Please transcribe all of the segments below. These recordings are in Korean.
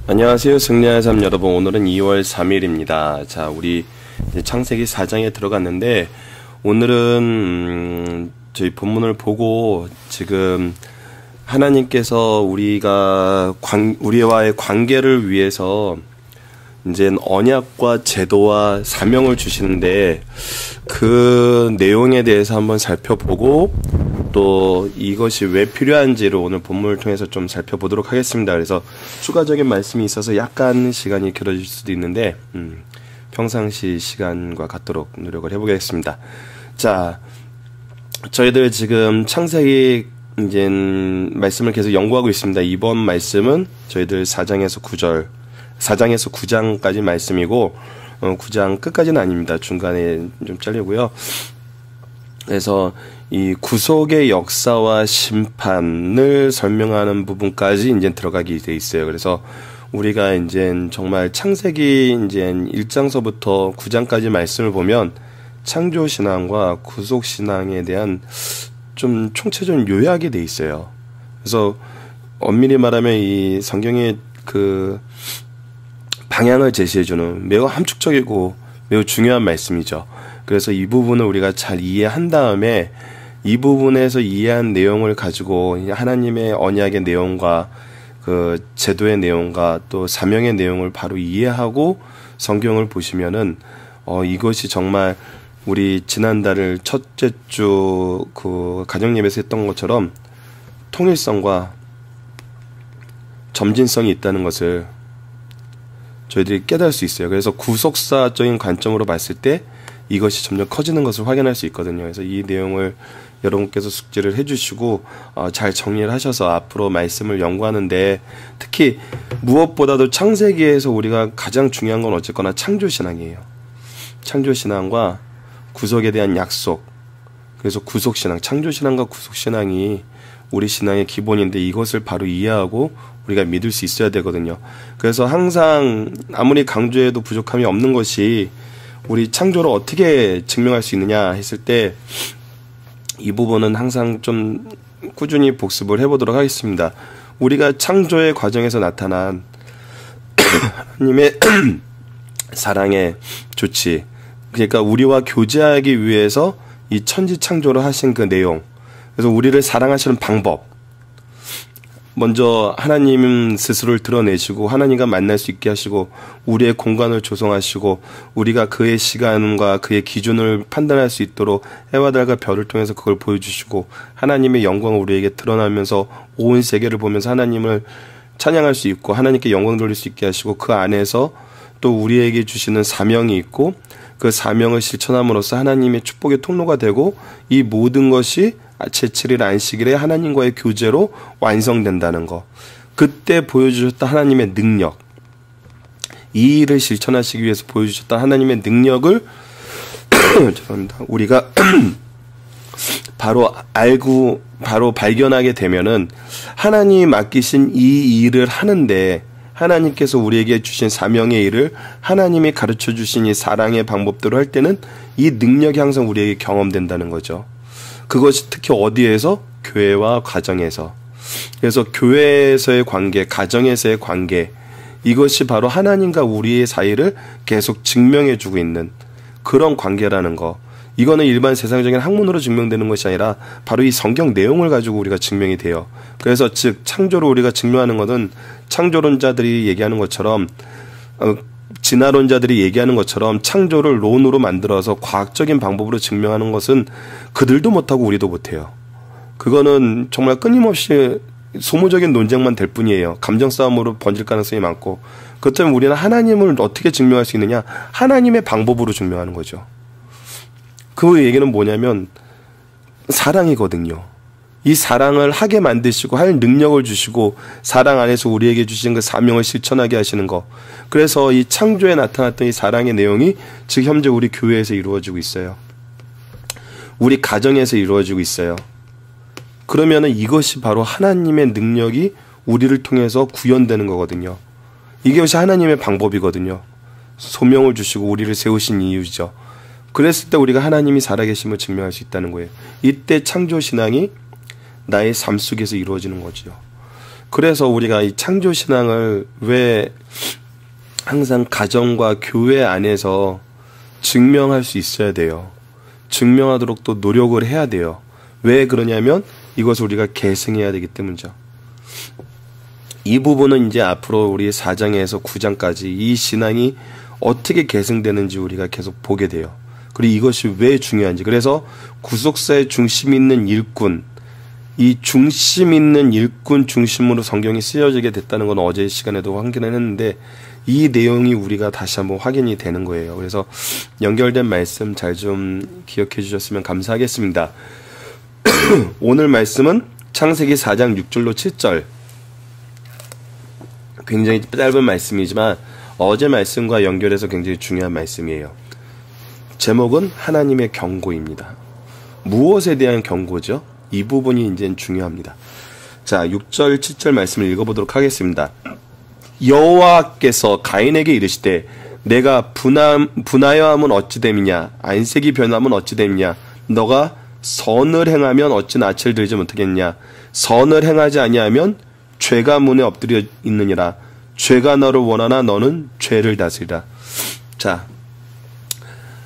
안녕하세요. 승리의 삶 여러분. 오늘은 2월 3일입니다. 자, 우리 이제 창세기 4장에 들어갔는데, 오늘은 저희 본문을 보고 지금 하나님께서 우리와의 관계를 위해서 이제 언약과 제도와 사명을 주시는데, 그 내용에 대해서 한번 살펴보고 또 이것이 왜 필요한지를 오늘 본문을 통해서 좀 살펴보도록 하겠습니다. 그래서 추가적인 말씀이 있어서 약간 시간이 길어질 수도 있는데 평상시 시간과 같도록 노력을 해보겠습니다. 자, 저희들 지금 창세기 이제 말씀을 계속 연구하고 있습니다. 이번 말씀은 저희들 4장에서 9장까지 말씀이고 9장 끝까지는 아닙니다. 중간에 좀 잘리고요. 그래서 이 구속의 역사와 심판을 설명하는 부분까지 이제 들어가게 돼 있어요. 그래서 우리가 이제 정말 창세기 이제 1장서부터 9장까지 말씀을 보면 창조 신앙과 구속 신앙에 대한 좀 총체적인 요약이 돼 있어요. 그래서 엄밀히 말하면 이 성경의 그 방향을 제시해주는 매우 함축적이고 매우 중요한 말씀이죠. 그래서 이 부분을 우리가 잘 이해한 다음에 이 부분에서 이해한 내용을 가지고 하나님의 언약의 내용과 그 제도의 내용과 또 사명의 내용을 바로 이해하고 성경을 보시면은 이것이 정말 우리 지난달을 첫째 주 그 가정예배에서 했던 것처럼 통일성과 점진성이 있다는 것을 저희들이 깨달을 수 있어요. 그래서 구속사적인 관점으로 봤을 때 이것이 점점 커지는 것을 확인할 수 있거든요. 그래서 이 내용을 여러분께서 숙지를 해주시고 잘 정리를 하셔서 앞으로 말씀을 연구하는데, 특히 무엇보다도 창세기에서 우리가 가장 중요한 건 어쨌거나 창조신앙이에요. 창조신앙과 구속에 대한 약속. 그래서 구속신앙, 창조신앙과 구속신앙이 우리 신앙의 기본인데 이것을 바로 이해하고 우리가 믿을 수 있어야 되거든요. 그래서 항상 아무리 강조해도 부족함이 없는 것이 우리 창조를 어떻게 증명할 수 있느냐 했을 때 이 부분은 항상 좀 꾸준히 복습을 해보도록 하겠습니다. 우리가 창조의 과정에서 나타난 하나님의 사랑의 조치, 그러니까 우리와 교제하기 위해서 이 천지 창조를 하신 그 내용, 그래서 우리를 사랑하시는 방법, 먼저 하나님 스스로를 드러내시고 하나님과 만날 수 있게 하시고 우리의 공간을 조성하시고 우리가 그의 시간과 그의 기준을 판단할 수 있도록 해와 달과 별을 통해서 그걸 보여주시고 하나님의 영광을 우리에게 드러나면서 온 세계를 보면서 하나님을 찬양할 수 있고 하나님께 영광 돌릴 수 있게 하시고 그 안에서 또 우리에게 주시는 사명이 있고 그 사명을 실천함으로써 하나님의 축복의 통로가 되고 이 모든 것이 제7일 안식일에 하나님과의 교제로 완성된다는 거. 그때 보여주셨던 하나님의 능력, 이 일을 실천하시기 위해서 보여주셨던 하나님의 능력을 죄송합니다. 우리가 바로 알고 바로 발견하게 되면은 하나님이 맡기신 이 일을 하는데 하나님께서 우리에게 주신 사명의 일을 하나님이 가르쳐 주신 이 사랑의 방법대로 할 때는 이 능력이 항상 우리에게 경험된다는 거죠. 그것이 특히 어디에서? 교회와 가정에서. 그래서 교회에서의 관계, 가정에서의 관계, 이것이 바로 하나님과 우리의 사이를 계속 증명해주고 있는 그런 관계라는 거. 이거는 일반 세상적인 학문으로 증명되는 것이 아니라 바로 이 성경 내용을 가지고 우리가 증명이 돼요. 그래서 즉 창조를 우리가 증명하는 것은 창조론자들이 얘기하는 것처럼 진화론자들이 얘기하는 것처럼 창조를 론으로 만들어서 과학적인 방법으로 증명하는 것은 그들도 못하고 우리도 못해요. 그거는 정말 끊임없이 소모적인 논쟁만 될 뿐이에요. 감정 싸움으로 번질 가능성이 많고. 그렇다면 우리는 하나님을 어떻게 증명할 수 있느냐? 하나님의 방법으로 증명하는 거죠. 그 얘기는 뭐냐면 사랑이거든요. 이 사랑을 하게 만드시고 할 능력을 주시고 사랑 안에서 우리에게 주신 그 사명을 실천하게 하시는 거. 그래서 이 창조에 나타났던 이 사랑의 내용이 즉 현재 우리 교회에서 이루어지고 있어요. 우리 가정에서 이루어지고 있어요. 그러면은 이것이 바로 하나님의 능력이 우리를 통해서 구현되는 거거든요. 이것이 하나님의 방법이거든요. 소명을 주시고 우리를 세우신 이유죠. 그랬을 때 우리가 하나님이 살아계심을 증명할 수 있다는 거예요. 이때 창조신앙이 나의 삶 속에서 이루어지는 거죠. 그래서 우리가 이 창조신앙을 왜 항상 가정과 교회 안에서 증명할 수 있어야 돼요. 증명하도록 또 노력을 해야 돼요. 왜 그러냐면 이것을 우리가 계승해야 되기 때문이죠. 이 부분은 이제 앞으로 우리 4장에서 9장까지 이 신앙이 어떻게 계승되는지 우리가 계속 보게 돼요. 그리고 이것이 왜 중요한지. 그래서 구속사의 중심 있는 일꾼, 이 중심 있는 일꾼 중심으로 성경이 쓰여지게 됐다는 건 어제 시간에도 확인을 했는데 이 내용이 우리가 다시 한번 확인이 되는 거예요. 그래서 연결된 말씀 잘 좀 기억해 주셨으면 감사하겠습니다. 오늘 말씀은 창세기 4장 6절로 7절. 굉장히 짧은 말씀이지만 어제 말씀과 연결해서 굉장히 중요한 말씀이에요. 제목은 하나님의 경고입니다. 무엇에 대한 경고죠? 이 부분이 이제 중요합니다. 자, 6절, 7절 말씀을 읽어보도록 하겠습니다. 여호와께서 가인에게 이르시되 내가 분하여 함은 어찌 됨이냐 안색이 변함은 어찌 됨이냐 너가 선을 행하면 어찌 낯을 들지 못하겠냐 선을 행하지 아니하면 죄가 문에 엎드려 있느니라 죄가 너를 원하나 너는 죄를 다스리라. 자,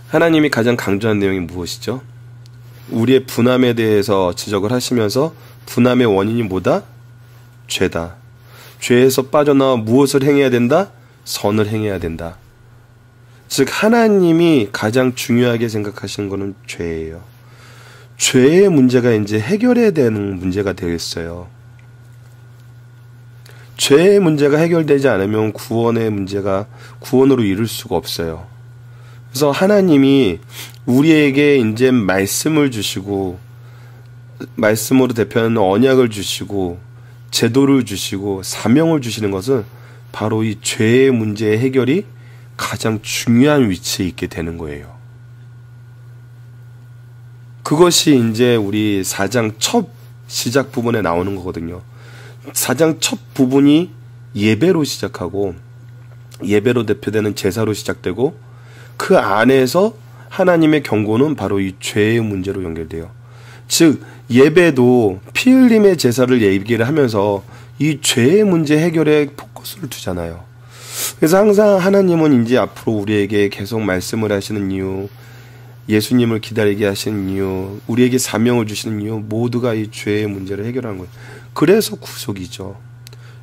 하나님이 가장 강조한 내용이 무엇이죠? 우리의 분함에 대해서 지적을 하시면서 분함의 원인이 뭐다? 죄다. 죄에서 빠져나와 무엇을 행해야 된다? 선을 행해야 된다. 즉 하나님이 가장 중요하게 생각하시는 것은 죄예요. 죄의 문제가 이제 해결해야 되는 문제가 되겠어요. 죄의 문제가 해결되지 않으면 구원으로 이룰 수가 없어요. 그래서 하나님이 우리에게 이제 말씀을 주시고 말씀으로 대표하는 언약을 주시고 제도를 주시고 사명을 주시는 것은 바로 이 죄의 문제의 해결이 가장 중요한 위치에 있게 되는 거예요. 그것이 이제 우리 4장 첫 시작 부분에 나오는 거거든요. 4장 첫 부분이 예배로 시작하고 예배로 대표되는 제사로 시작되고 그 안에서 하나님의 경고는 바로 이 죄의 문제로 연결돼요. 즉 예배도 피 흘림의 제사를 얘기를 하면서 이 죄의 문제 해결에 포커스를 두잖아요. 그래서 항상 하나님은 이제 앞으로 우리에게 계속 말씀을 하시는 이유, 예수님을 기다리게 하시는 이유, 우리에게 사명을 주시는 이유 모두가 이 죄의 문제를 해결하는 거예요. 그래서 구속이죠.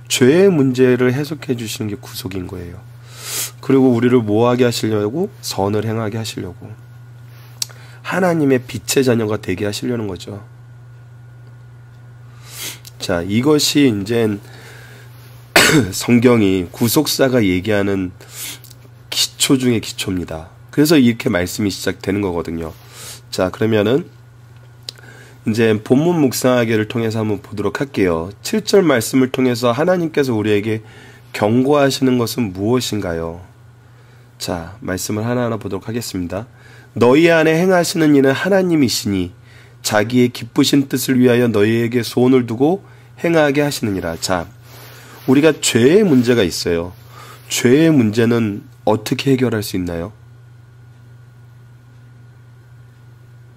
죄의 문제를 해석해 주시는 게 구속인 거예요. 그리고 우리를 뭐하게 하시려고? 선을 행하게 하시려고. 하나님의 빛의 자녀가 되게 하시려는 거죠. 자, 이것이 이제 성경이 구속사가 얘기하는 기초 중의 기초입니다. 그래서 이렇게 말씀이 시작되는 거거든요. 자, 그러면은 이제 본문 묵상하기를 통해서 한번 보도록 할게요. 7절 말씀을 통해서 하나님께서 우리에게 경고하시는 것은 무엇인가요? 자, 말씀을 하나하나 보도록 하겠습니다. 너희 안에 행하시는 이는 하나님이시니 자기의 기쁘신 뜻을 위하여 너희에게 소원을 두고 행하게 하시느니라. 자, 우리가 죄의 문제가 있어요. 죄의 문제는 어떻게 해결할 수 있나요?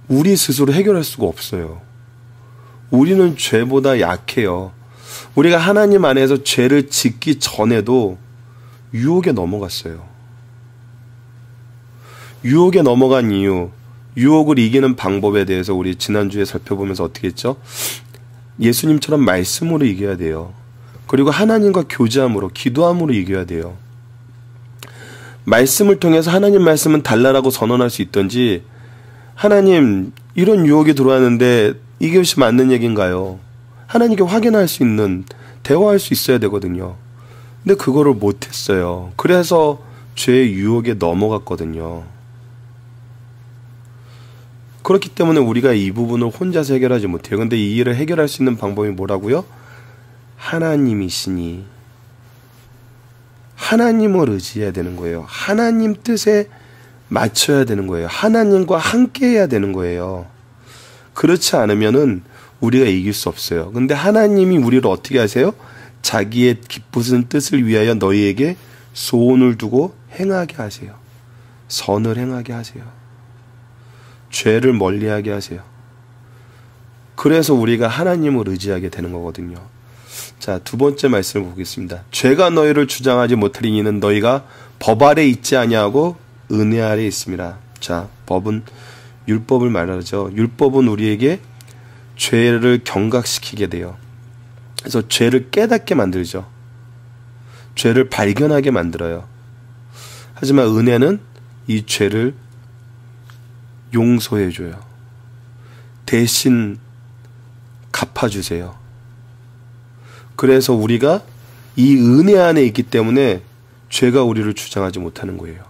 우리 스스로 해결할 수가 없어요. 우리는 죄보다 약해요. 우리가 하나님 안에서 죄를 짓기 전에도 유혹에 넘어갔어요. 유혹에 넘어간 이유, 유혹을 이기는 방법에 대해서 우리 지난주에 살펴보면서 어떻게 했죠? 예수님처럼 말씀으로 이겨야 돼요. 그리고 하나님과 교제함으로, 기도함으로 이겨야 돼요. 말씀을 통해서 하나님 말씀은 달라라고 선언할 수 있던지, 하나님 이런 유혹이 들어왔는데 이것이 맞는 얘기인가요? 하나님께 확인할 수 있는, 대화할 수 있어야 되거든요. 근데 그거를 못했어요. 그래서 죄의 유혹에 넘어갔거든요. 그렇기 때문에 우리가 이 부분을 혼자서 해결하지 못해요. 근데 이 일을 해결할 수 있는 방법이 뭐라고요? 하나님이시니 하나님을 의지해야 되는 거예요. 하나님 뜻에 맞춰야 되는 거예요. 하나님과 함께 해야 되는 거예요. 그렇지 않으면은 우리가 이길 수 없어요. 근데 하나님이 우리를 어떻게 하세요? 자기의 기쁘신 뜻을 위하여 너희에게 소원을 두고 행하게 하세요. 선을 행하게 하세요. 죄를 멀리하게 하세요. 그래서 우리가 하나님을 의지하게 되는 거거든요. 자, 두 번째 말씀을 보겠습니다. 죄가 너희를 주장하지 못하리니 이는 너희가 법 아래 있지 아니하고 은혜 아래 있습니다. 자, 법은 율법을 말하죠. 율법은 우리에게 죄를 경각시키게 돼요. 그래서 죄를 깨닫게 만들죠. 죄를 발견하게 만들어요. 하지만 은혜는 이 죄를 용서해줘요. 대신 갚아주세요. 그래서 우리가 이 은혜 안에 있기 때문에 죄가 우리를 주장하지 못하는 거예요.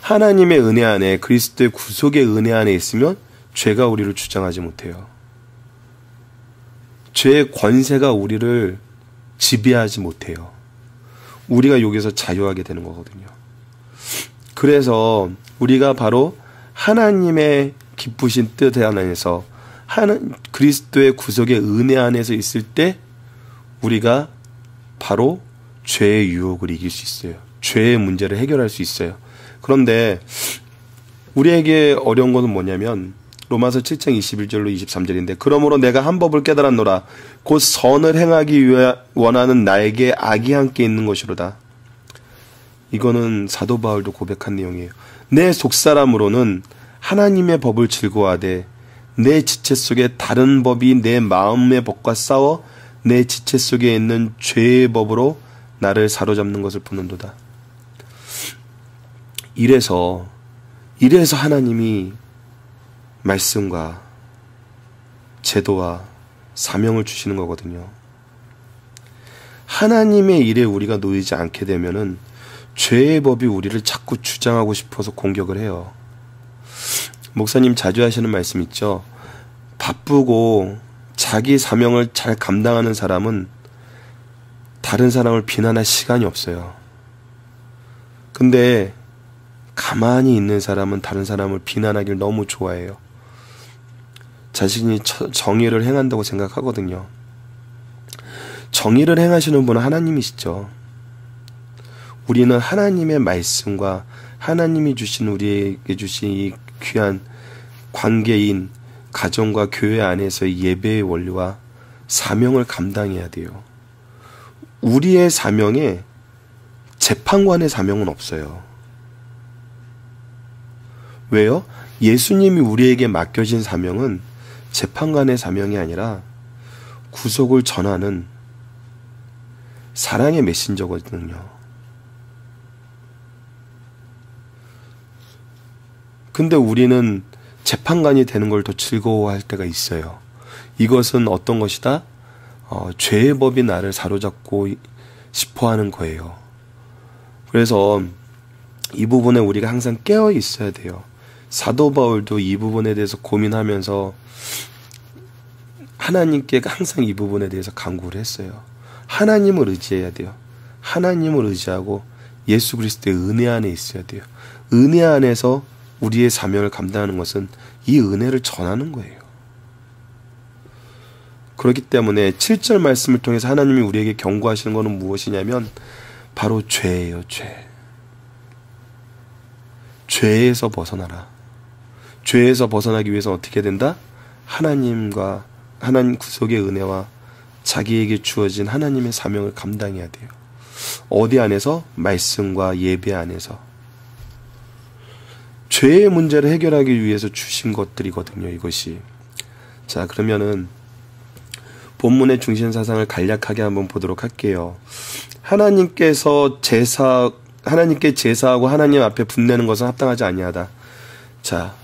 하나님의 은혜 안에, 그리스도의 구속의 은혜 안에 있으면 죄가 우리를 주장하지 못해요. 죄의 권세가 우리를 지배하지 못해요. 우리가 여기서 자유하게 되는 거거든요. 그래서 우리가 바로 하나님의 기쁘신 뜻 안에서 그리스도의 구속의 은혜 안에서 있을 때 우리가 바로 죄의 유혹을 이길 수 있어요. 죄의 문제를 해결할 수 있어요. 그런데 우리에게 어려운 것은 뭐냐면 로마서 7장 21절로 23절인데 그러므로 내가 한 법을 깨달았노라 곧 선을 행하기 위해 원하는 나에게 악이 함께 있는 것이로다. 이거는 사도 바울도 고백한 내용이에요. 내 속사람으로는 하나님의 법을 즐거워하되 내 지체 속에 다른 법이 내 마음의 법과 싸워 내 지체 속에 있는 죄의 법으로 나를 사로잡는 것을 보는도다. 이래서 하나님이 말씀과 제도와 사명을 주시는 거거든요. 하나님의 일에 우리가 놓이지 않게 되면은 죄의 법이 우리를 자꾸 주장하고 싶어서 공격을 해요. 목사님 자주 하시는 말씀 있죠. 바쁘고 자기 사명을 잘 감당하는 사람은 다른 사람을 비난할 시간이 없어요. 근데 가만히 있는 사람은 다른 사람을 비난하기를 너무 좋아해요. 자신이 정의를 행한다고 생각하거든요. 정의를 행하시는 분은 하나님이시죠. 우리는 하나님의 말씀과 하나님이 주신 우리에게 주신 이 귀한 관계인 가정과 교회 안에서의 예배의 원리와 사명을 감당해야 돼요. 우리의 사명에 재판관의 사명은 없어요. 왜요? 예수님이 우리에게 맡겨진 사명은 재판관의 사명이 아니라 구속을 전하는 사랑의 메신저거든요. 근데 우리는 재판관이 되는 걸 더 즐거워할 때가 있어요. 이것은 어떤 것이다? 죄의 법이 나를 사로잡고 싶어하는 거예요. 그래서 이 부분에 우리가 항상 깨어 있어야 돼요. 사도 바울도 이 부분에 대해서 고민하면서 하나님께 항상 이 부분에 대해서 간구를 했어요. 하나님을 의지해야 돼요. 하나님을 의지하고 예수 그리스도의 은혜 안에 있어야 돼요. 은혜 안에서 우리의 사명을 감당하는 것은 이 은혜를 전하는 거예요. 그렇기 때문에 7절 말씀을 통해서 하나님이 우리에게 경고하시는 것은 무엇이냐면 바로 죄예요. 죄에서 벗어나라. 죄에서 벗어나기 위해서 어떻게 된다? 하나님 구속의 은혜와 자기에게 주어진 하나님의 사명을 감당해야 돼요. 어디 안에서? 말씀과 예배 안에서. 죄의 문제를 해결하기 위해서 주신 것들이거든요, 이것이. 자, 그러면은 본문의 중심 사상을 간략하게 한번 보도록 할게요. 하나님께 제사하고 하나님 앞에 분내는 것은 합당하지 아니하다. 자,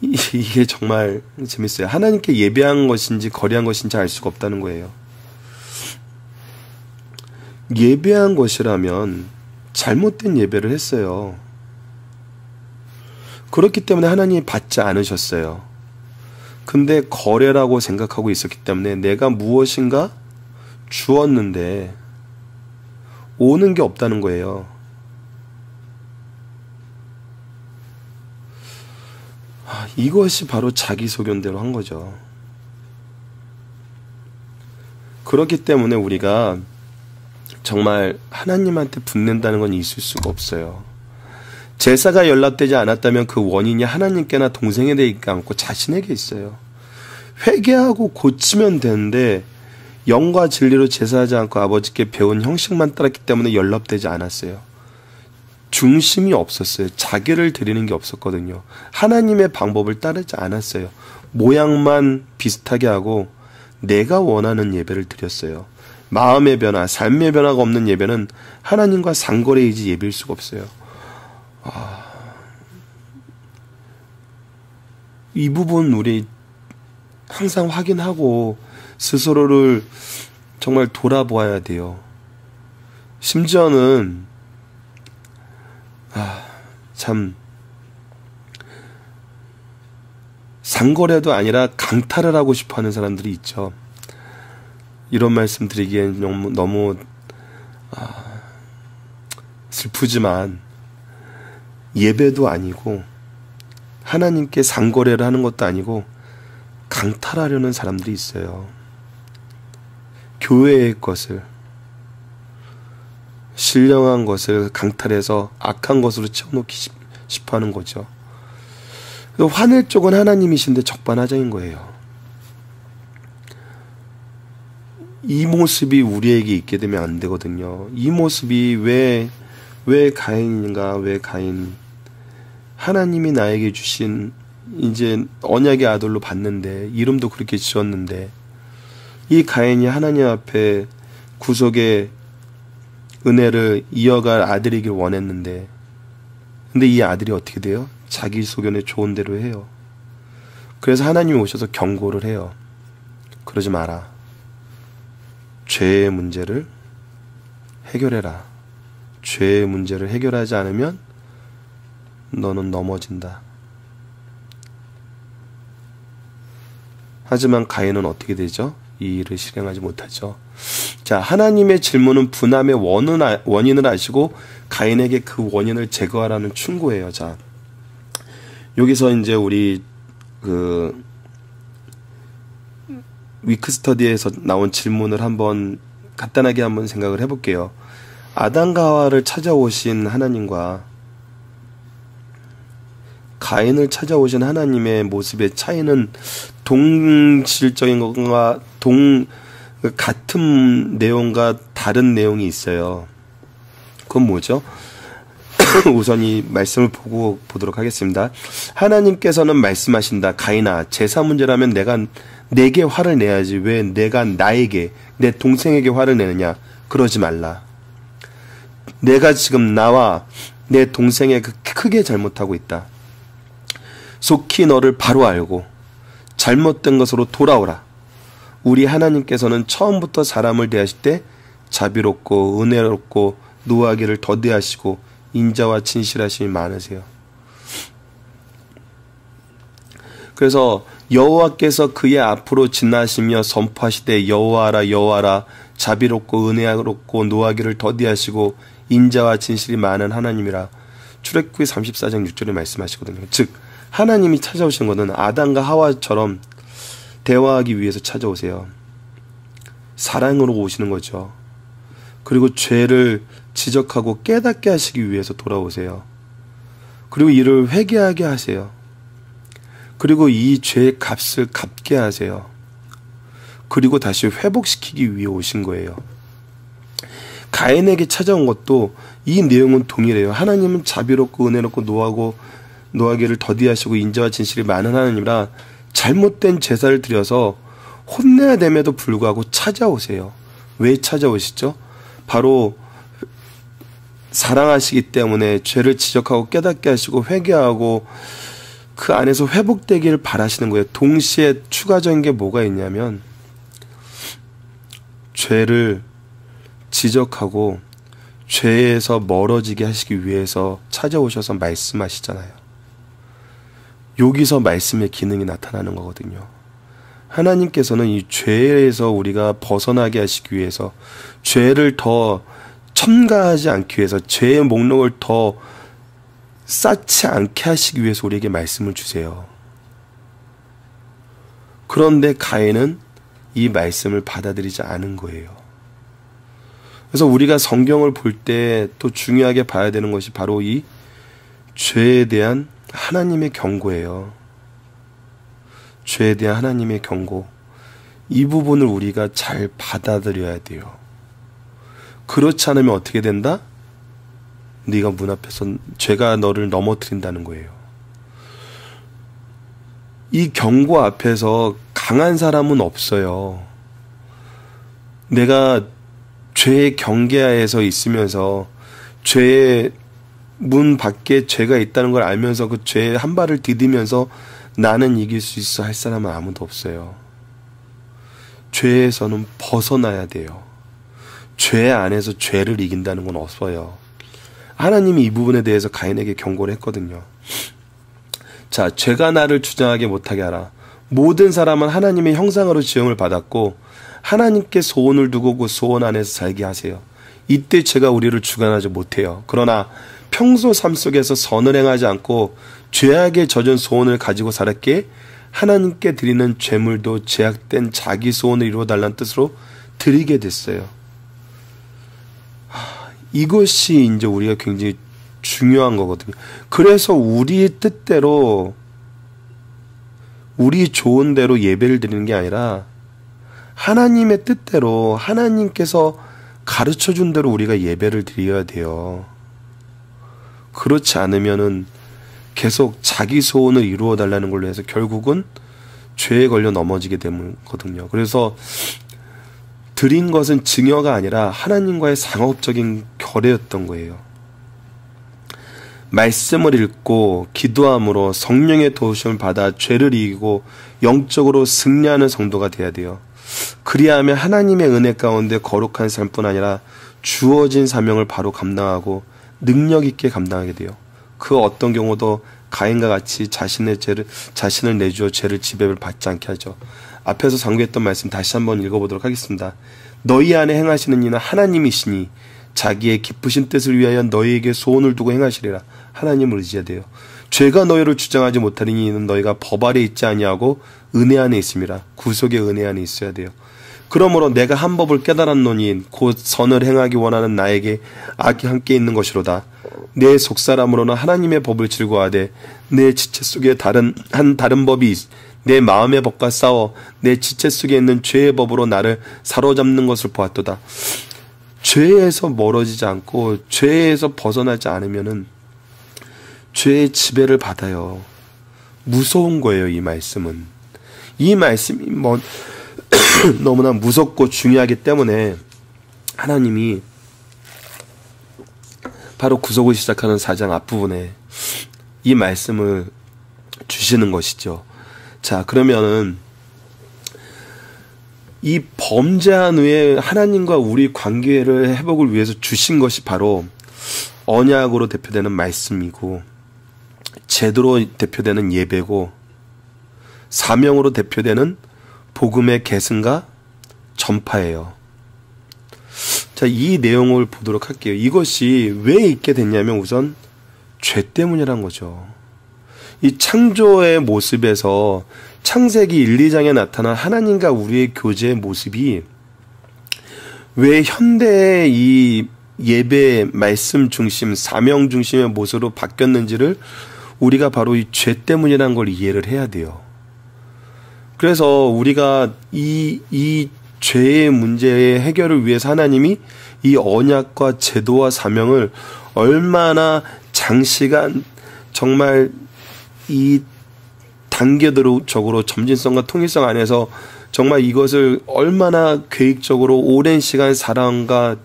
이게 정말 재밌어요. 하나님께 예배한 것인지 거래한 것인지 알 수가 없다는 거예요. 예배한 것이라면 잘못된 예배를 했어요. 그렇기 때문에 하나님이 받지 않으셨어요. 근데 거래라고 생각하고 있었기 때문에 내가 무엇인가 주었는데 오는 게 없다는 거예요. 이것이 바로 자기 소견대로 한 거죠. 그렇기 때문에 우리가 정말 하나님한테 붙는다는 건 있을 수가 없어요. 제사가 연락되지 않았다면 그 원인이 하나님께나 동생에 대해 있지 않고 자신에게 있어요. 회개하고 고치면 되는데 영과 진리로 제사하지 않고 아버지께 배운 형식만 따랐기 때문에 연락되지 않았어요. 중심이 없었어요. 자기를 드리는 게 없었거든요. 하나님의 방법을 따르지 않았어요. 모양만 비슷하게 하고 내가 원하는 예배를 드렸어요. 마음의 변화, 삶의 변화가 없는 예배는 하나님과 상거래이지 예배일 수가 없어요. 이 부분 우리 항상 확인하고 스스로를 정말 돌아보아야 돼요. 심지어는 참 상거래도 아니라 강탈을 하고 싶어하는 사람들이 있죠. 이런 말씀 드리기엔 너무 슬프지만 예배도 아니고 하나님께 상거래를 하는 것도 아니고 강탈하려는 사람들이 있어요. 교회의 것을, 신령한 것을 강탈해서 악한 것으로 채워놓기 싶어하는 거죠. 화낼 쪽은 하나님이신데 적반하장인 거예요. 이 모습이 우리에게 있게 되면 안 되거든요. 이 모습이 왜 가인인가? 왜 가인? 하나님이 나에게 주신 이제 언약의 아들로 봤는데 이름도 그렇게 지었는데 이 가인이 하나님 앞에 구속의 은혜를 이어갈 아들이길 원했는데 근데 이 아들이 어떻게 돼요? 자기 소견에 좋은 대로 해요. 그래서 하나님이 오셔서 경고를 해요. 그러지 마라. 죄의 문제를 해결해라. 죄의 문제를 해결하지 않으면 너는 넘어진다. 하지만 가인은 어떻게 되죠? 이 일을 실행하지 못하죠. 자, 하나님의 질문은 분함의 원인을 아시고 가인에게 그 원인을 제거하라는 충고예요. 자, 여기서 이제 우리 위크스터디에서 나온 질문을 간단하게 한번 생각을 해볼게요. 아담과 하와를 찾아오신 하나님과 가인을 찾아오신 하나님의 모습의 차이는 동질적인 것과 같은 내용과 다른 내용이 있어요. 그건 뭐죠? 우선 이 말씀을 보도록 하겠습니다. 하나님께서는 말씀하신다. 가인아, 제사 문제라면 내게 화를 내야지 왜 내가 나에게, 내 동생에게 화를 내느냐. 그러지 말라. 내가 지금 나와 내 동생에게 크게 잘못하고 있다. 속히 너를 바로 알고 잘못된 것으로 돌아오라. 우리 하나님께서는 처음부터 사람을 대하실 때 자비롭고 은혜롭고 노하기를 더디하시고 인자와 진실하심이 많으세요. 그래서 여호와께서 그의 앞으로 지나시며 선포하시되 여호와라 여호와라 자비롭고 은혜롭고 노하기를 더디하시고 인자와 진실이 많은 하나님이라. 출애굽기 34장 6절에 말씀하시거든요. 즉 하나님이 찾아오신 것은 아담과 하와처럼 대화하기 위해서 찾아오세요. 사랑으로 오시는 거죠. 그리고 죄를 지적하고 깨닫게 하시기 위해서 돌아오세요. 그리고 이를 회개하게 하세요. 그리고 이 죄의 값을 갚게 하세요. 그리고 다시 회복시키기 위해 오신 거예요. 가인에게 찾아온 것도 이 내용은 동일해요. 하나님은 자비롭고 은혜롭고 노하기를 더디하시고 인자와 진실이 많은 하나님이라 잘못된 제사를 드려서 혼내야 됨에도 불구하고 찾아오세요. 왜 찾아오시죠? 바로 사랑하시기 때문에 죄를 지적하고 깨닫게 하시고 회개하고 그 안에서 회복되기를 바라시는 거예요. 동시에 추가적인 게 뭐가 있냐면 죄를 지적하고 죄에서 멀어지게 하시기 위해서 찾아오셔서 말씀하시잖아요. 여기서 말씀의 기능이 나타나는 거거든요. 하나님께서는 이 죄에서 우리가 벗어나게 하시기 위해서 죄를 더 첨가하지 않기 위해서 죄의 목록을 더 쌓지 않게 하시기 위해서 우리에게 말씀을 주세요. 그런데 가인은 이 말씀을 받아들이지 않은 거예요. 그래서 우리가 성경을 볼 때 또 중요하게 봐야 되는 것이 바로 이 죄에 대한 하나님의 경고예요. 죄에 대한 하나님의 경고. 이 부분을 우리가 잘 받아들여야 돼요. 그렇지 않으면 어떻게 된다? 네가 문 앞에서 죄가 너를 넘어뜨린다는 거예요. 이 경고 앞에서 강한 사람은 없어요. 내가 죄의 경계하에서 있으면서 죄의 문 밖에 죄가 있다는 걸 알면서 그 죄에 한 발을 디디면서 나는 이길 수 있어 할 사람은 아무도 없어요. 죄에서는 벗어나야 돼요. 죄 안에서 죄를 이긴다는 건 없어요. 하나님이 이 부분에 대해서 가인에게 경고를 했거든요. 자, 죄가 나를 주장하게 못하게 하라. 모든 사람은 하나님의 형상으로 지음을 받았고 하나님께 소원을 두고 그 소원 안에서 살게 하세요. 이때 죄가 우리를 주관하지 못해요. 그러나 평소 삶 속에서 선을 행하지 않고 죄악에 젖은 소원을 가지고 살았기에 하나님께 드리는 죄물도 제약된 자기 소원을 이루어달라는 뜻으로 드리게 됐어요. 이것이 이제 우리가 굉장히 중요한 거거든요. 그래서 우리 뜻대로 우리 좋은 대로 예배를 드리는 게 아니라 하나님의 뜻대로 하나님께서 가르쳐준 대로 우리가 예배를 드려야 돼요. 그렇지 않으면은 계속 자기 소원을 이루어 달라는 걸로 해서 결국은 죄에 걸려 넘어지게 되거든요. 그래서 드린 것은 증여가 아니라 하나님과의 상업적인 거래였던 거예요. 말씀을 읽고 기도함으로 성령의 도우심을 받아 죄를 이기고 영적으로 승리하는 성도가 돼야 돼요. 그리하면 하나님의 은혜 가운데 거룩한 삶뿐 아니라 주어진 사명을 바로 감당하고 능력 있게 감당하게 돼요. 그 어떤 경우도 가인과 같이 자신을 내주어 죄를 지배를 받지 않게 하죠. 앞에서 상고했던 말씀 다시 한번 읽어보도록 하겠습니다. 너희 안에 행하시는 이는 하나님이시니 자기의 기쁘신 뜻을 위하여 너희에게 소원을 두고 행하시리라. 하나님을 의지해야 돼요. 죄가 너희를 주장하지 못하리니 이는 너희가 법 아래 있지 아니하고 은혜 안에 있음이라. 구속의 은혜 안에 있어야 돼요. 그러므로 내가 한 법을 깨달았노니 곧 선을 행하기 원하는 나에게 악이 함께 있는 것이로다. 내 속사람으로는 하나님의 법을 즐거워하되 내 지체 속에 다른 법이 내 마음의 법과 싸워 내 지체 속에 있는 죄의 법으로 나를 사로잡는 것을 보았도다. 죄에서 멀어지지 않고 죄에서 벗어나지 않으면은 죄의 지배를 받아요. 무서운 거예요, 이 말씀은. 이 말씀이 너무나 무섭고 중요하기 때문에 하나님이 바로 구속을 시작하는 4장 앞부분에 이 말씀을 주시는 것이죠. 자, 그러면은 이 범죄한 후에 하나님과 우리 관계를 회복을 위해서 주신 것이 바로 언약으로 대표되는 말씀이고 제도로 대표되는 예배고 사명으로 대표되는 복음의 계승과 전파예요. 자, 이 내용을 보도록 할게요. 이것이 왜 있게 됐냐면 우선 죄 때문이란 거죠. 이 창조의 모습에서 창세기 1, 2장에 나타난 하나님과 우리의 교제의 모습이 왜 현대의 이 예배, 말씀 중심, 사명 중심의 모습으로 바뀌었는지를 우리가 바로 이 죄 때문이라는 걸 이해를 해야 돼요. 그래서 우리가 이 죄의 문제의 해결을 위해서 하나님이 이 언약과 제도와 사명을 얼마나 장시간 정말 이 단계적으로 점진성과 통일성 안에서 정말 이것을 얼마나 계획적으로 오랜 시간 사랑과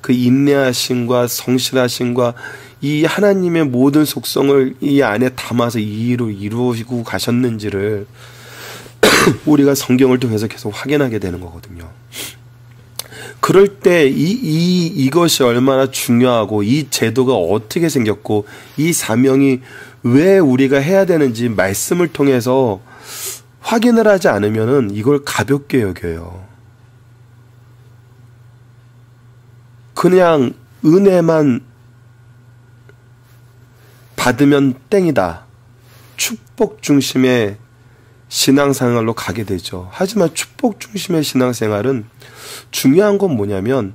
그 인내하심과 성실하심과 이 하나님의 모든 속성을 이 안에 담아서 이루시고 가셨는지를 우리가 성경을 통해서 계속 확인하게 되는 거거든요. 그럴 때 이것이 얼마나 중요하고 이 제도가 어떻게 생겼고 이 사명이 왜 우리가 해야 되는지 말씀을 통해서 확인을 하지 않으면은 이걸 가볍게 여겨요. 그냥 은혜만 받으면 땡이다. 축복 중심의 신앙생활로 가게 되죠. 하지만 축복 중심의 신앙생활은 중요한 건 뭐냐면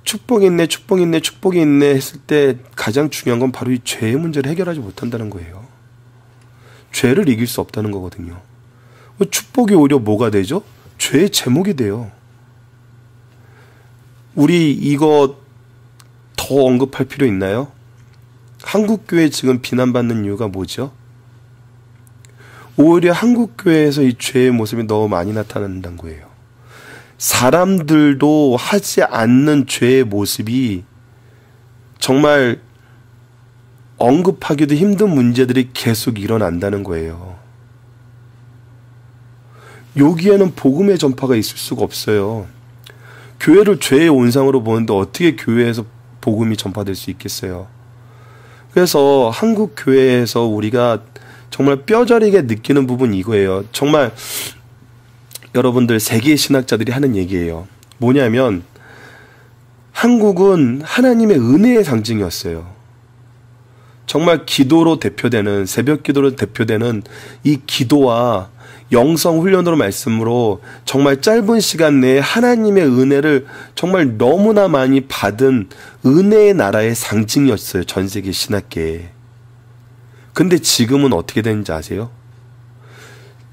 축복이 있네, 축복이 있네, 축복이 있네 했을 때 가장 중요한 건 바로 이 죄의 문제를 해결하지 못한다는 거예요. 죄를 이길 수 없다는 거거든요. 축복이 오히려 뭐가 되죠? 죄의 제목이 돼요. 우리 이거 더 언급할 필요 있나요? 한국교회 지금 비난받는 이유가 뭐죠? 오히려 한국교회에서 이 죄의 모습이 너무 많이 나타난다는 거예요. 사람들도 하지 않는 죄의 모습이 정말 언급하기도 힘든 문제들이 계속 일어난다는 거예요. 여기에는 복음의 전파가 있을 수가 없어요. 교회를 죄의 온상으로 보는데 어떻게 교회에서 복음이 전파될 수 있겠어요? 그래서 한국 교회에서 우리가 정말 뼈저리게 느끼는 부분이 이거예요. 정말 여러분들 세계 신학자들이 하는 얘기예요. 뭐냐면 한국은 하나님의 은혜의 상징이었어요. 정말 기도로 대표되는, 새벽 기도로 대표되는 이 기도와 영성 훈련으로 말씀으로 정말 짧은 시간 내에 하나님의 은혜를 정말 너무나 많이 받은 은혜의 나라의 상징이었어요. 전 세계 신학계에. 근데 지금은 어떻게 되는지 아세요?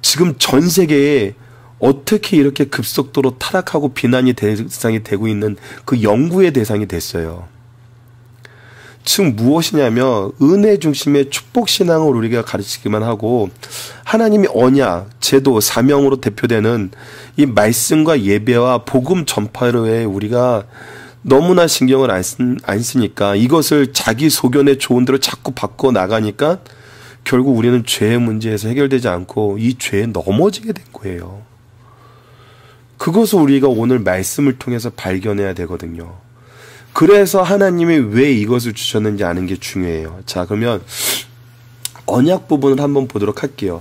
지금 전 세계에 어떻게 이렇게 급속도로 타락하고 비난이 대상이 되고 있는 그 연구의 대상이 됐어요. 즉 무엇이냐면 은혜 중심의 축복신앙을 우리가 가르치기만 하고 하나님이 언약, 제도, 사명으로 대표되는 이 말씀과 예배와 복음 전파로에 우리가 너무나 신경을 안 쓰니까 이것을 자기 소견에 좋은 대로 자꾸 바꿔 나가니까 결국 우리는 죄의 문제에서 해결되지 않고 이 죄에 넘어지게 된 거예요. 그것을 우리가 오늘 말씀을 통해서 발견해야 되거든요. 그래서 하나님이 왜 이것을 주셨는지 아는 게 중요해요. 자, 그러면 언약 부분을 한번 보도록 할게요.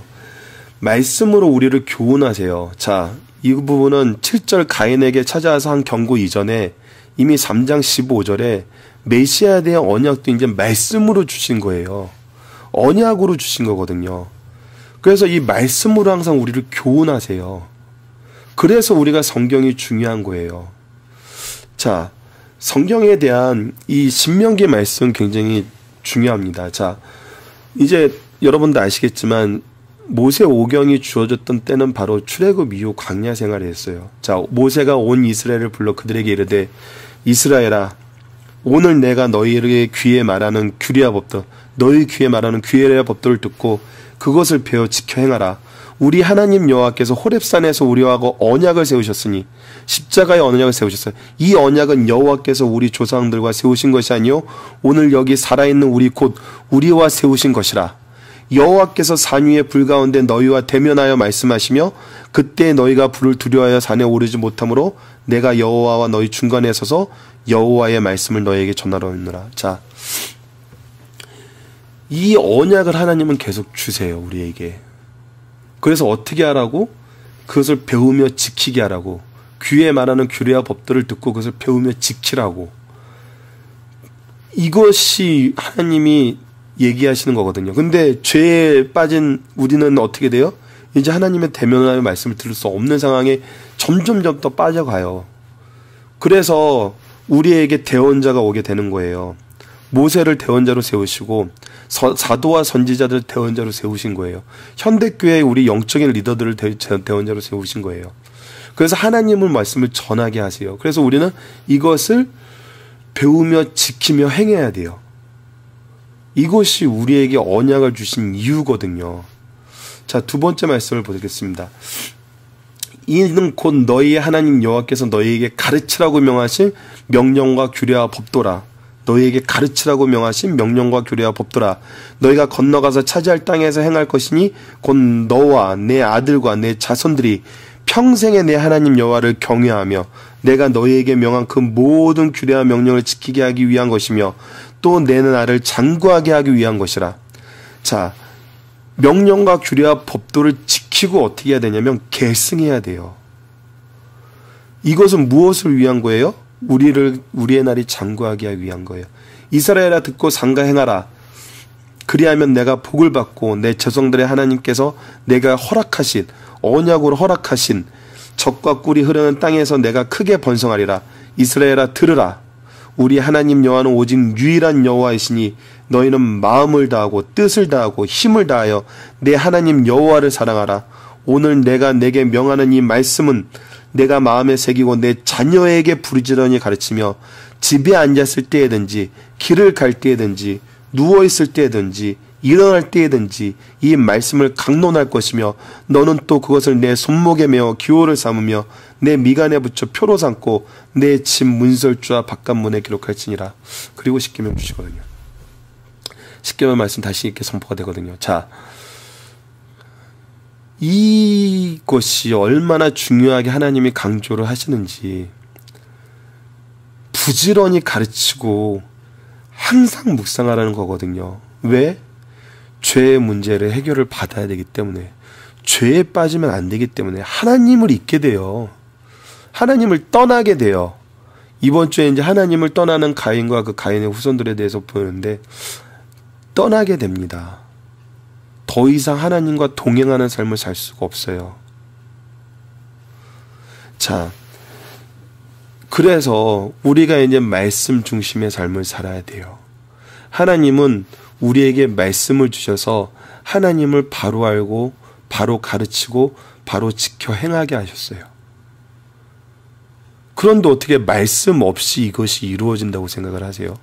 말씀으로 우리를 교훈하세요. 자, 이 부분은 7절 가인에게 찾아와서 한 경고 이전에 이미 3장 15절에 메시아에 대한 언약도 이제 말씀으로 주신 거예요. 언약으로 주신 거거든요. 그래서 이 말씀으로 항상 우리를 교훈하세요. 그래서 우리가 성경이 중요한 거예요. 자, 성경에 대한 이 신명기 말씀 굉장히 중요합니다. 자, 이제 여러분도 아시겠지만 모세 오경이 주어졌던 때는 바로 출애굽 이후 광야 생활을 했어요. 자, 모세가 온 이스라엘을 불러 그들에게 이르되 이스라엘아, 오늘 내가 너희에게 귀에 말하는 규례와 법도, 너희 귀에 말하는 규례와 법도를 듣고 그것을 배워 지켜 행하라. 우리 하나님 여호와께서 호렙산에서 우리와 언약을 세우셨으니 십자가의 언약을 세우셨어요. 이 언약은 여호와께서 우리 조상들과 세우신 것이 아니요 오늘 여기 살아있는 우리 곧 우리와 세우신 것이라. 여호와께서 산 위에 불 가운데 너희와 대면하여 말씀하시며 그때 너희가 불을 두려워하여 산에 오르지 못하므로 내가 여호와와 너희 중간에 서서 여호와의 말씀을 너희에게 전하려느니라. 자, 이 언약을 하나님은 계속 주세요, 우리에게. 그래서 어떻게 하라고? 그것을 배우며 지키게 하라고. 귀에 말하는 규례와 법들을 듣고 그것을 배우며 지키라고. 이것이 하나님이 얘기하시는 거거든요. 근데 죄에 빠진 우리는 어떻게 돼요? 이제 하나님의 대면하는 말씀을 들을 수 없는 상황에 점점점 더 빠져가요. 그래서 우리에게 대언자가 오게 되는 거예요. 모세를 대언자로 세우시고 사도와 선지자들 대언자로 세우신 거예요. 현대교회의 우리 영적인 리더들을 대언자로 세우신 거예요. 그래서 하나님의 말씀을 전하게 하세요. 그래서 우리는 이것을 배우며 지키며 행해야 돼요. 이것이 우리에게 언약을 주신 이유거든요. 자, 두 번째 말씀을 보겠습니다. 이는 곧 너희의 하나님 여호와께서 너희에게 가르치라고 명하신 명령과 규례와 법도라. 너희에게 가르치라고 명하신 명령과 규례와 법도라. 너희가 건너가서 차지할 땅에서 행할 것이니 곧 너와 내 아들과 내 자손들이 평생에 내 하나님 여호와를 경외하며 내가 너희에게 명한 그 모든 규례와 명령을 지키게 하기 위한 것이며 또 내 나를 장구하게 하기 위한 것이라. 자, 명령과 규례와 법도를 지키고 어떻게 해야 되냐면 계승해야 돼요. 이것은 무엇을 위한 거예요? 우리의 날이 장구하게 하기 위한 거예요. 이스라엘아 듣고 상가 행하라. 그리하면 내가 복을 받고 내 자손들의 하나님께서 내가 허락하신 언약으로 허락하신 젖과 꿀이 흐르는 땅에서 내가 크게 번성하리라. 이스라엘아 들으라. 우리 하나님 여호와는 오직 유일한 여호와이시니 너희는 마음을 다하고 뜻을 다하고 힘을 다하여 내 하나님 여호와를 사랑하라. 오늘 내가 내게 명하는 이 말씀은 내가 마음에 새기고 내 자녀에게 부르짖으니 가르치며 집에 앉았을 때에든지 길을 갈 때에든지 누워있을 때에든지 일어날 때에든지 이 말씀을 강론할 것이며 너는 또 그것을 내 손목에 메어 기호를 삼으며 내 미간에 붙여 표로 삼고 내 집 문설주와 바깥문에 기록할지니라. 그리고 십계명 주시거든요. 십계명 말씀 다시 이렇게 선포가 되거든요. 자, 이것이 얼마나 중요하게 하나님이 강조를 하시는지 부지런히 가르치고 항상 묵상하라는 거거든요. 왜? 죄의 문제를 해결을 받아야 되기 때문에, 죄에 빠지면 안 되기 때문에 하나님을 잊게 돼요. 하나님을 떠나게 돼요. 이번 주에 이제 하나님을 떠나는 가인과 그 가인의 후손들에 대해서 보는데 떠나게 됩니다. 더 이상 하나님과 동행하는 삶을 살 수가 없어요. 자, 그래서 우리가 이제 말씀 중심의 삶을 살아야 돼요. 하나님은 우리에게 말씀을 주셔서 하나님을 바로 알고 바로 가르치고 바로 지켜 행하게 하셨어요. 그런데 어떻게 말씀 없이 이것이 이루어진다고 생각을 하세요?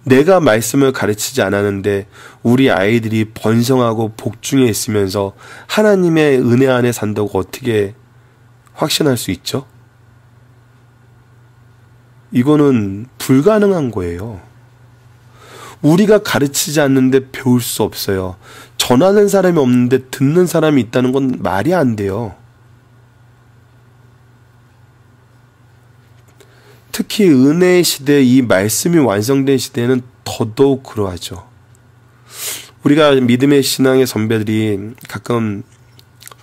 내가 말씀을 가르치지 않았는데 우리 아이들이 번성하고 복중에 있으면서 하나님의 은혜 안에 산다고 어떻게 확신할 수 있죠? 이거는 불가능한 거예요. 우리가 가르치지 않는데 배울 수 없어요. 전하는 사람이 없는데 듣는 사람이 있다는 건 말이 안 돼요. 특히 은혜의 시대, 이 말씀이 완성된 시대에는 더더욱 그러하죠. 우리가 믿음의 신앙의 선배들이 가끔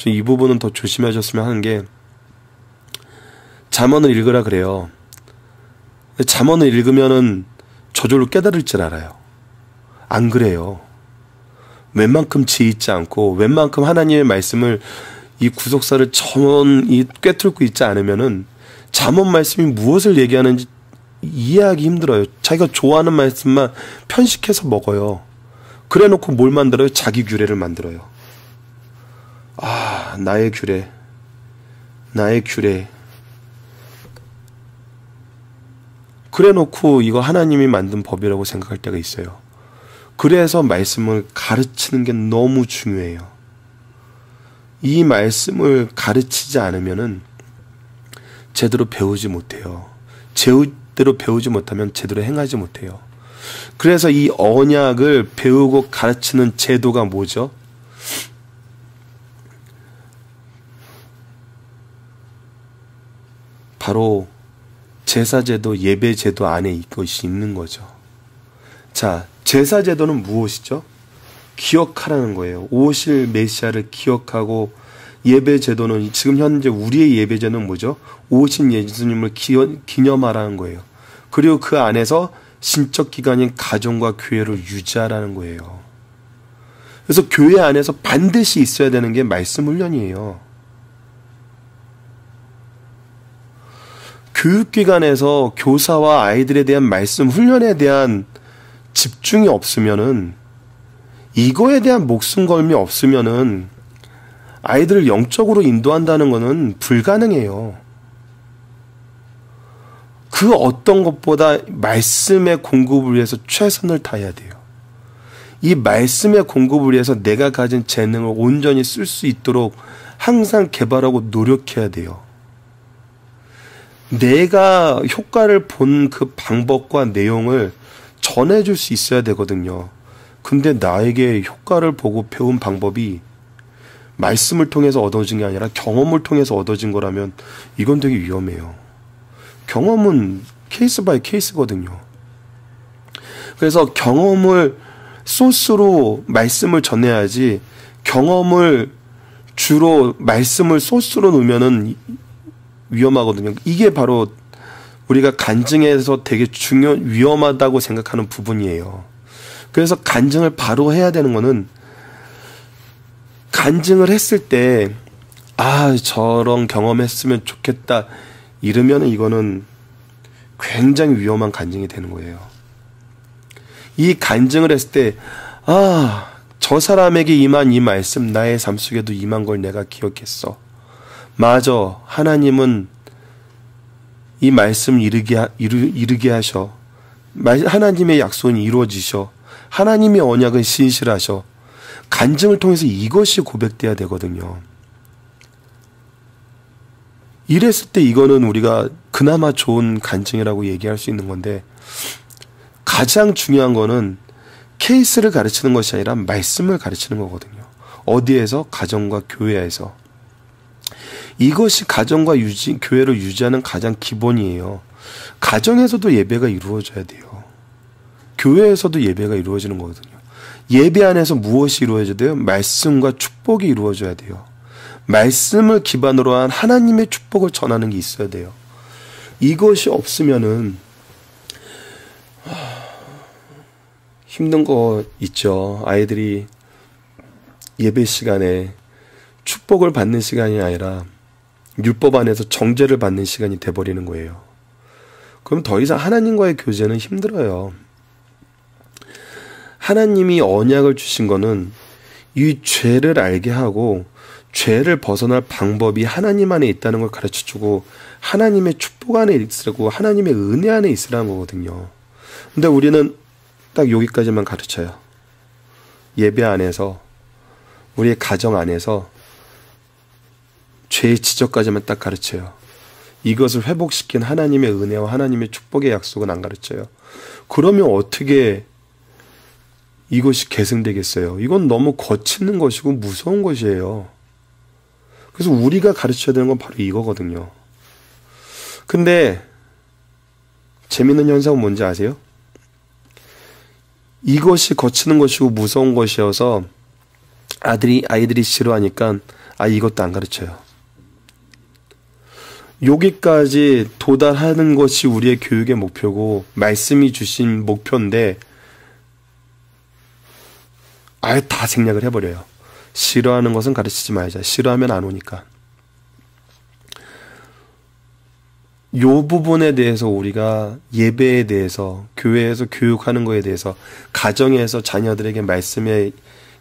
이 부분은 더 조심하셨으면 하는 게, 잠언을 읽으라 그래요. 잠언을 읽으면은 저절로 깨달을 줄 알아요. 안 그래요. 웬만큼 지있지 않고 웬만큼 하나님의 말씀을 이 구속사를 꿰뚫고 있지 않으면은 잠언 말씀이 무엇을 얘기하는지 이해하기 힘들어요. 자기가 좋아하는 말씀만 편식해서 먹어요. 그래 놓고 뭘 만들어요? 자기 규례를 만들어요. 아, 나의 규례, 나의 규례. 그래 놓고 이거 하나님이 만든 법이라고 생각할 때가 있어요. 그래서 말씀을 가르치는 게 너무 중요해요. 이 말씀을 가르치지 않으면은 제대로 배우지 못해요. 제대로 배우지 못하면 제대로 행하지 못해요. 그래서 이 언약을 배우고 가르치는 제도가 뭐죠? 바로 제사제도, 예배제도 안에 이것이 있는 거죠. 자, 제사제도는 무엇이죠? 기억하라는 거예요. 오실 메시아를 기억하고, 예배제도는 지금 현재 우리의 예배제는 뭐죠? 오신 예수님을 기념하라는 거예요. 그리고 그 안에서 신적 기관인 가정과 교회를 유지하라는 거예요. 그래서 교회 안에서 반드시 있어야 되는 게 말씀 훈련이에요. 교육기관에서 교사와 아이들에 대한 말씀 훈련에 대한 집중이 없으면은, 이거에 대한 목숨 걸음이 없으면은 아이들을 영적으로 인도한다는 것은 불가능해요. 그 어떤 것보다 말씀의 공급을 위해서 최선을 다해야 돼요. 이 말씀의 공급을 위해서 내가 가진 재능을 온전히 쓸 수 있도록 항상 개발하고 노력해야 돼요. 내가 효과를 본 그 방법과 내용을 전해줄 수 있어야 되거든요. 근데 나에게 효과를 보고 배운 방법이 말씀을 통해서 얻어진 게 아니라 경험을 통해서 얻어진 거라면 이건 되게 위험해요. 경험은 케이스 바이 케이스거든요. 그래서 경험을 소스로 말씀을 전해야지, 경험을 주로 말씀을 소스로 놓으면은 위험하거든요. 이게 바로 우리가 간증에서 되게 위험하다고 생각하는 부분이에요. 그래서 간증을 바로 해야 되는 거는, 간증을 했을 때 저런 경험했으면 좋겠다 이러면 이거는 굉장히 위험한 간증이 되는 거예요. 이 간증을 했을 때 저 사람에게 임한 이 말씀 나의 삶 속에도 임한 걸 내가 기억했어. 맞아. 하나님은 이 말씀 이루게 하셔. 하나님의 약속은 이루어지셔. 하나님의 언약은 신실하셔. 간증을 통해서 이것이 고백돼야 되거든요. 이랬을 때 이거는 우리가 그나마 좋은 간증이라고 얘기할 수 있는 건데, 가장 중요한 거는 케이스를 가르치는 것이 아니라 말씀을 가르치는 거거든요. 어디에서? 가정과 교회에서. 이것이 가정과 교회를 유지하는 가장 기본이에요. 가정에서도 예배가 이루어져야 돼요. 교회에서도 예배가 이루어지는 거거든요. 예배 안에서 무엇이 이루어져야 돼요? 말씀과 축복이 이루어져야 돼요. 말씀을 기반으로 한 하나님의 축복을 전하는 게 있어야 돼요. 이것이 없으면은 힘든 거 있죠. 아이들이 예배 시간에 축복을 받는 시간이 아니라 율법 안에서 정죄를 받는 시간이 돼버리는 거예요. 그럼 더 이상 하나님과의 교제는 힘들어요. 하나님이 언약을 주신 거는 이 죄를 알게 하고 죄를 벗어날 방법이 하나님 안에 있다는 걸 가르쳐주고 하나님의 축복 안에 있으라고, 하나님의 은혜 안에 있으라는 거거든요. 근데 우리는 딱 여기까지만 가르쳐요. 예배 안에서, 우리의 가정 안에서 죄의 지적까지만 딱 가르쳐요. 이것을 회복시킨 하나님의 은혜와 하나님의 축복의 약속은 안 가르쳐요. 그러면 어떻게 이것이 계승되겠어요? 이건 너무 거치는 것이고 무서운 것이에요. 그래서 우리가 가르쳐야 되는 건 바로 이거거든요. 근데 재밌는 현상은 뭔지 아세요? 이것이 거치는 것이고 무서운 것이어서 아이들이 싫어하니까 이것도 안 가르쳐요. 여기까지 도달하는 것이 우리의 교육의 목표고 말씀이 주신 목표인데 아예 다 생략을 해버려요. 싫어하는 것은 가르치지 말자. 싫어하면 안 오니까. 요 부분에 대해서 우리가 예배에 대해서, 교회에서 교육하는 거에 대해서, 가정에서 자녀들에게 말씀의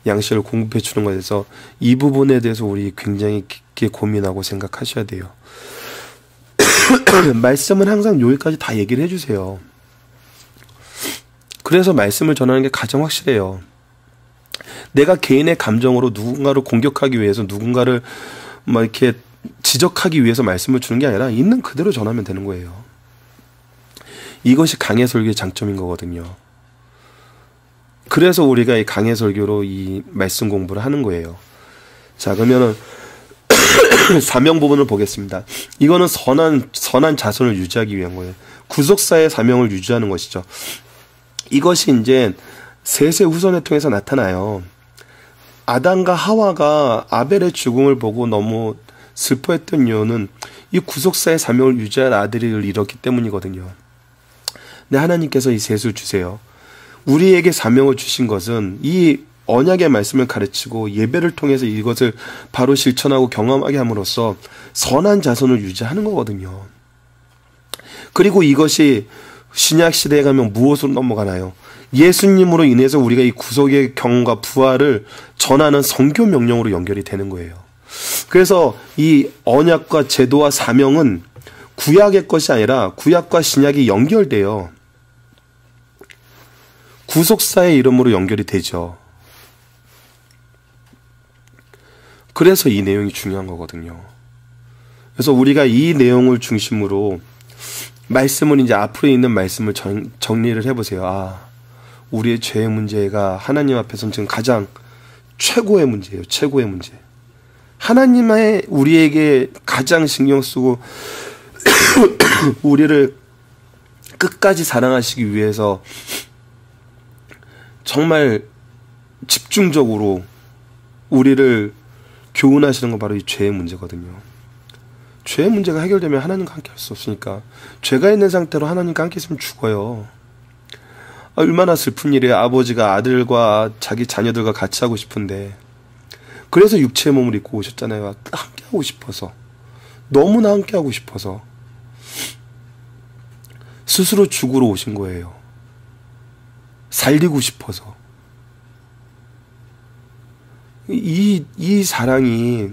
양식을 공급해 주는 것에 대해서 이 부분에 대해서 우리 굉장히 깊게 고민하고 생각하셔야 돼요. 말씀은 항상 여기까지 다 얘기를 해주세요. 그래서 말씀을 전하는 게 가장 확실해요. 내가 개인의 감정으로 누군가를 공격하기 위해서, 누군가를 막 이렇게 지적하기 위해서 말씀을 주는 게 아니라 있는 그대로 전하면 되는 거예요. 이것이 강해 설교의 장점인 거거든요. 그래서 우리가 이 강해 설교로 이 말씀 공부를 하는 거예요. 자, 그러면은 사명 부분을 보겠습니다. 이거는 선한 자손을 유지하기 위한 거예요. 구속사의 사명을 유지하는 것이죠. 이것이 이제 셋의 후손을 통해서 나타나요. 아담과 하와가 아벨의 죽음을 보고 너무 슬퍼했던 이유는 이 구속사의 사명을 유지할 아들을 잃었기 때문이거든요. 근데 하나님께서 이 셋을 주세요. 우리에게 사명을 주신 것은 이 언약의 말씀을 가르치고 예배를 통해서 이것을 바로 실천하고 경험하게 함으로써 선한 자손을 유지하는 거거든요. 그리고 이것이 신약 시대에 가면 무엇으로 넘어가나요? 예수님으로 인해서 우리가 이 구속의 경험과 부활을 전하는 선교 명령으로 연결이 되는 거예요. 그래서 이 언약과 제도와 사명은 구약의 것이 아니라 구약과 신약이 연결돼요. 구속사의 이름으로 연결이 되죠. 그래서 이 내용이 중요한 거거든요. 그래서 우리가 이 내용을 중심으로 말씀을 이제 앞으로 있는 말씀을 정리를 해보세요. 우리의 죄의 문제가 하나님 앞에서는 지금 가장 최고의 문제예요. 최고의 문제. 하나님의 우리에게 가장 신경 쓰고 우리를 끝까지 사랑하시기 위해서 정말 집중적으로 우리를 교훈하시는 건 바로 이 죄의 문제거든요. 죄의 문제가 해결되면 하나님과 함께 할 수 없으니까. 죄가 있는 상태로 하나님과 함께 있으면 죽어요. 얼마나 슬픈 일이에요. 아버지가 아들과 자기 자녀들과 같이 하고 싶은데, 그래서 육체의 몸을 입고 오셨잖아요. 함께 하고 싶어서, 너무나 함께 하고 싶어서 스스로 죽으러 오신 거예요. 살리고 싶어서. 이 사랑이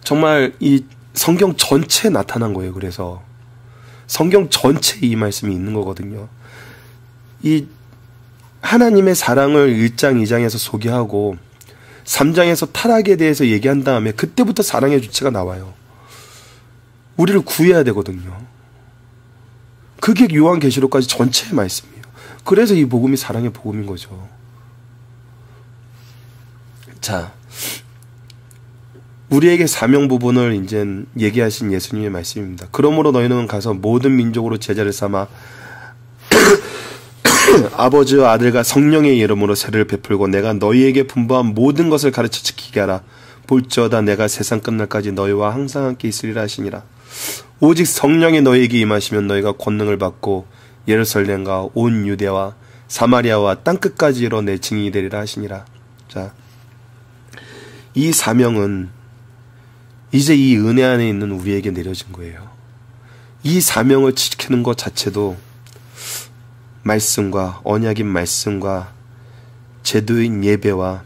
정말 이 성경 전체에 나타난 거예요. 그래서 성경 전체에 이 말씀이 있는 거거든요. 이 하나님의 사랑을 1장, 2장에서 소개하고 3장에서 타락에 대해서 얘기한 다음에 그때부터 사랑의 주체가 나와요. 우리를 구해야 되거든요. 그게 요한계시록까지 전체의 말씀이에요. 그래서 이 복음이 사랑의 복음인 거죠. 자, 우리에게 사명 부분을 이제 얘기하신 예수님의 말씀입니다. 그러므로 너희는 가서 모든 민족으로 제자를 삼아 아버지와 아들과 성령의 이름으로 세례를 베풀고 내가 너희에게 분부한 모든 것을 가르쳐 지키게 하라. 볼지어다 내가 세상 끝날까지 너희와 항상 함께 있으리라 하시니라. 오직 성령이 너희에게 임하시면 너희가 권능을 받고 예루살렘과 온 유대와 사마리아와 땅끝까지 이뤄 내 증인이 되리라 하시니라. 자, 이 사명은 이제 이 은혜 안에 있는 우리에게 내려진 거예요. 이 사명을 지키는 것 자체도 말씀과 언약인 말씀과 제도인 예배와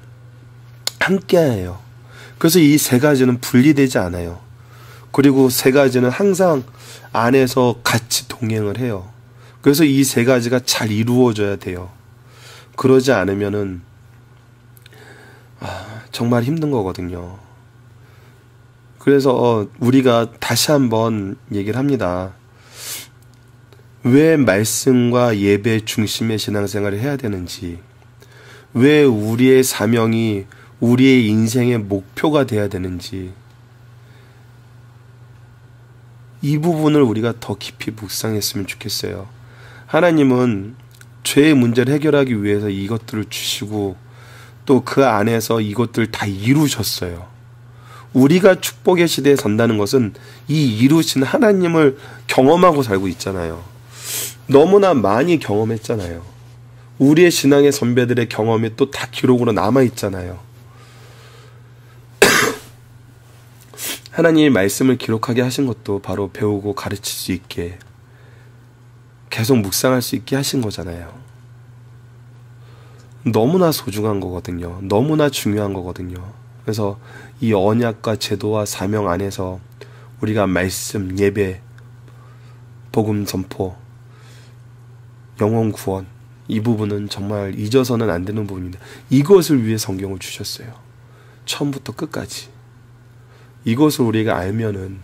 함께해요. 그래서 이 세 가지는 분리되지 않아요. 그리고 세 가지는 항상 안에서 같이 동행을 해요. 그래서 이 세 가지가 잘 이루어져야 돼요. 그러지 않으면은 정말 힘든 거거든요. 그래서 우리가 다시 한번 얘기를 합니다. 왜 말씀과 예배 중심의 신앙생활을 해야 되는지, 왜 우리의 사명이 우리의 인생의 목표가 돼야 되는지, 이 부분을 우리가 더 깊이 묵상했으면 좋겠어요. 하나님은 죄의 문제를 해결하기 위해서 이것들을 주시고 또 그 안에서 이것들을 다 이루셨어요. 우리가 축복의 시대에 산다는 것은 이 이루신 하나님을 경험하고 살고 있잖아요. 너무나 많이 경험했잖아요. 우리의 신앙의 선배들의 경험이 또 다 기록으로 남아있잖아요. 하나님의 말씀을 기록하게 하신 것도 바로 배우고 가르칠 수 있게, 계속 묵상할 수 있게 하신 거잖아요. 너무나 소중한 거거든요. 너무나 중요한 거거든요. 그래서 이 언약과 제도와 사명 안에서 우리가 말씀, 예배, 복음 선포, 영혼 구원, 이 부분은 정말 잊어서는 안 되는 부분입니다. 이것을 위해 성경을 주셨어요. 처음부터 끝까지. 이것을 우리가 알면은,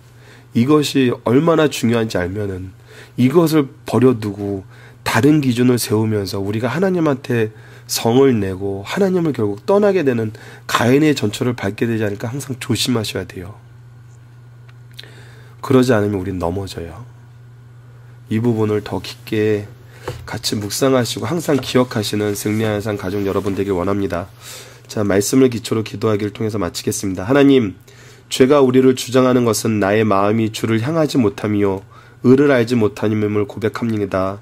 이것이 얼마나 중요한지 알면은 이것을 버려두고 다른 기준을 세우면서 우리가 하나님한테 성을 내고 하나님을 결국 떠나게 되는 가인의 전철을 밟게 되지 않을까 항상 조심하셔야 돼요. 그러지 않으면 우린 넘어져요. 이 부분을 더 깊게 같이 묵상하시고 항상 기억하시는 승리하는 삶 가족 여러분 되길 원합니다. 자, 말씀을 기초로 기도하기를 통해서 마치겠습니다. 하나님, 죄가 우리를 주장하는 것은 나의 마음이 주를 향하지 못함이요 의를 알지 못함임을 고백합니다.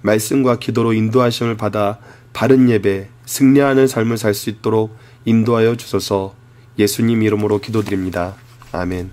말씀과 기도로 인도하심을 받아 바른 예배, 승리하는 삶을 살 수 있도록 인도하여 주소서. 예수님 이름으로 기도드립니다. 아멘.